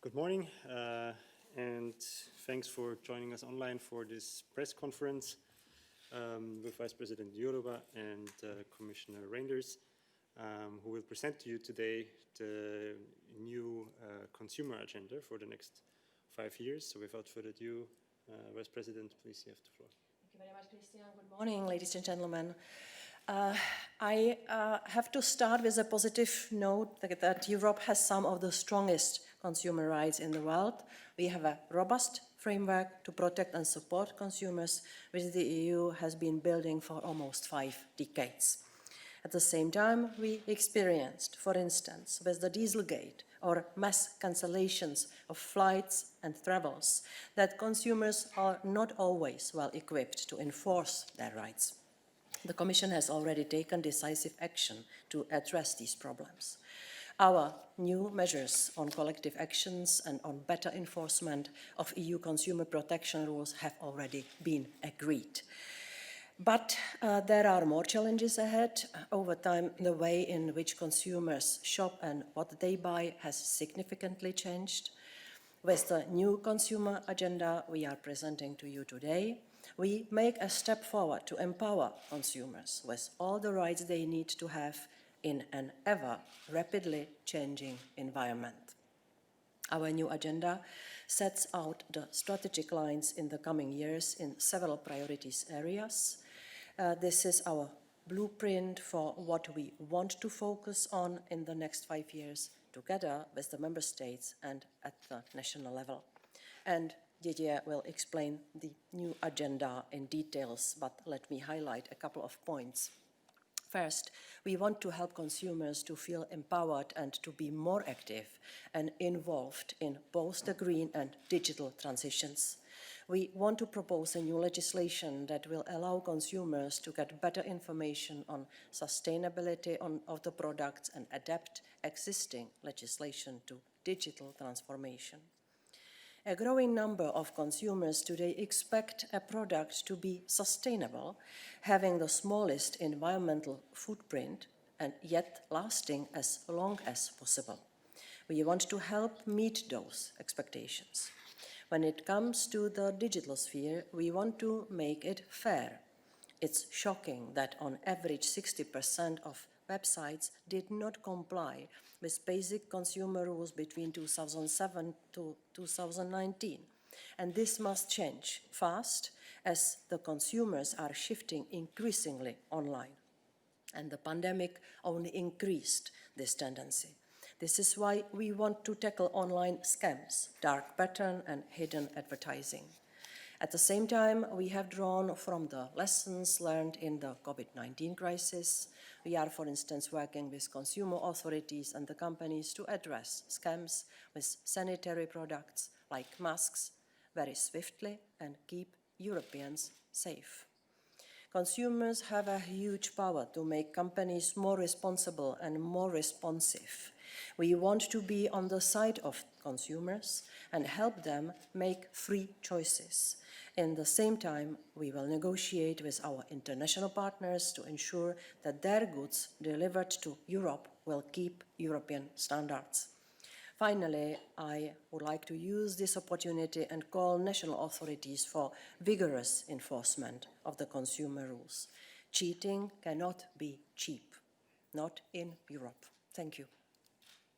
Good morning, and thanks for joining us online for this press conference with Vice President Jourová and Commissioner Reinders, who will present to you today the new consumer agenda for the next 5 years. So without further ado, Vice President, please, you have the floor. Thank you very much, Christian. Good morning, ladies and gentlemen. I have to start with a positive note that Europe has some of the strongest consumer rights in the world. We have a robust framework to protect and support consumers, which the EU has been building for almost 5 decades. At the same time, we experienced, for instance, with the dieselgate or mass cancellations of flights and travels, that consumers are not always well equipped to enforce their rights. The Commission has already taken decisive action to address these problems. Our new measures on collective actions and on better enforcement of EU consumer protection rules have already been agreed. But there are more challenges ahead. Over time, the way in which consumers shop and what they buy has significantly changed. With the new consumer agenda we are presenting to you today, we make a step forward to empower consumers with all the rights they need to have in an ever rapidly changing environment. Our new agenda sets out the strategic lines in the coming years in several priorities areas. This is our blueprint for what we want to focus on in the next 5 years, together with the Member States and at the national level. And Didier will explain the new agenda in details, but let me highlight a couple of points. First, we want to help consumers to feel empowered and to be more active and involved in both the green and digital transitions. We want to propose a new legislation that will allow consumers to get better information on sustainability of the products and adapt existing legislation to digital transformation. A growing number of consumers today expect a product to be sustainable, having the smallest environmental footprint and yet lasting as long as possible. We want to help meet those expectations. When it comes to the digital sphere, we want to make it fair. It's shocking that on average 60% of websites did not comply with basic consumer rules between 2007 to 2019. And this must change fast as the consumers are shifting increasingly online. And the pandemic only increased this tendency. This is why we want to tackle online scams, dark pattern and hidden advertising. At the same time, we have drawn from the lessons learned in the COVID-19 crisis. We are, for instance, working with consumer authorities and the companies to address scams with sanitary products like masks very swiftly and keep Europeans safe. Consumers have a huge power to make companies more responsible and more responsive. We want to be on the side of consumers and help them make free choices. At the same time, we will negotiate with our international partners to ensure that their goods delivered to Europe will keep European standards. Finally, I would like to use this opportunity and call national authorities for vigorous enforcement of the consumer rules. Cheating cannot be cheap, not in Europe. Thank you.